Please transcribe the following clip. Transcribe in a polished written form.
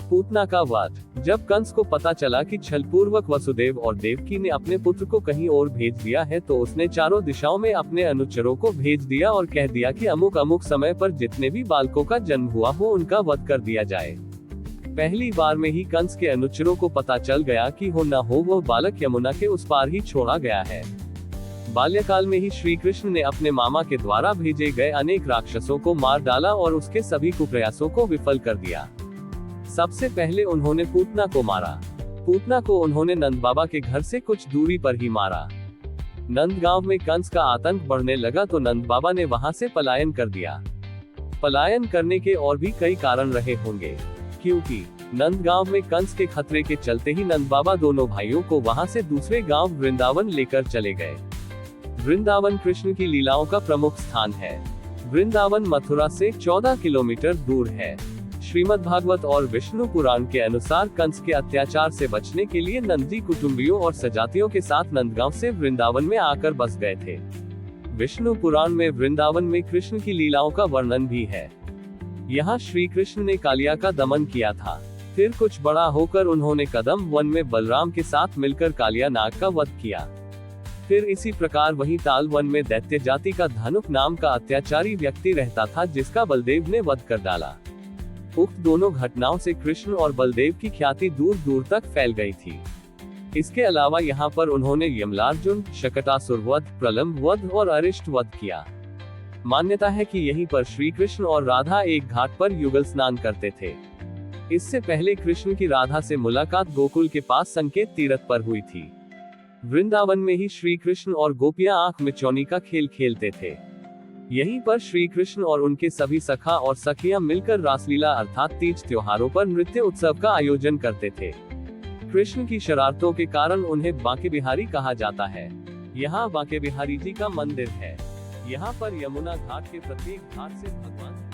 पूतना का वध। जब कंस को पता चला कि छलपूर्वक वसुदेव और देवकी ने अपने पुत्र को कहीं और भेज दिया है, तो उसने चारों दिशाओं में अपने अनुचरों को भेज दिया और कह दिया कि अमुक अमुक समय पर जितने भी बालकों का जन्म हुआ हो उनका वध कर दिया जाए। पहली बार में ही कंस के अनुचरों को पता चल गया कि हो न हो वह बालक यमुना के उस पार ही छोड़ा गया है। बाल्यकाल में ही श्री कृष्ण ने अपने मामा के द्वारा भेजे गए अनेक राक्षसों को मार डाला और उसके सभी कुप्रयासों को विफल कर दिया। सबसे पहले उन्होंने पूतना को मारा। पूतना को उन्होंने नंद बाबा के घर से कुछ दूरी पर ही मारा। नंदगांव में कंस का आतंक बढ़ने लगा तो नंद बाबा ने वहां से पलायन कर दिया। पलायन करने के और भी कई कारण रहे होंगे, क्योंकि नंदगांव में कंस के खतरे के चलते ही नंद बाबा दोनों भाइयों को वहां से दूसरे गांव वृंदावन लेकर चले गए। वृंदावन कृष्ण की लीलाओं का प्रमुख स्थान है। वृंदावन मथुरा से 14 किलोमीटर दूर है। श्रीमद् भागवत और विष्णु पुराण के अनुसार कंस के अत्याचार से बचने के लिए नंदी कुटुंबियों और सजातियों के साथ नंदगांव से वृंदावन में आकर बस गए थे। विष्णु पुराण में वृंदावन में कृष्ण की लीलाओं का वर्णन भी है। यहाँ श्री कृष्ण ने कालिया का दमन किया था। फिर कुछ बड़ा होकर उन्होंने कदम वन में बलराम के साथ मिलकर कालिया नाग का वध किया। फिर इसी प्रकार वहीं ताल वन में दैत्य जाति का धनुक नाम का अत्याचारी व्यक्ति रहता था, जिसका बलदेव ने वध कर डाला। उक्त दोनों घटनाओं से कृष्ण और बलदेव की ख्याति दूर दूर तक फैल गई थी। इसके अलावा यहाँ पर उन्होंने यमलार्जुन, शकटासुर वध, प्रलंब वध और अरिष्ट वध किया। मान्यता है कि यहीं पर श्री कृष्ण और राधा एक घाट पर युगल स्नान करते थे। इससे पहले कृष्ण की राधा से मुलाकात गोकुल के पास संकेत तीर्थ पर हुई थी। वृंदावन में ही श्री कृष्ण और गोपियां आंख मिचौनी का खेल खेलते थे। यहीं पर श्री कृष्ण और उनके सभी सखा और सखियां मिलकर रासलीला अर्थात तीज त्योहारों पर नृत्य उत्सव का आयोजन करते थे। कृष्ण की शरारतों के कारण उन्हें बांके बिहारी कहा जाता है। यहाँ बांके बिहारी जी का मंदिर है। यहाँ पर यमुना घाट के प्रत्येक घाट से भगवान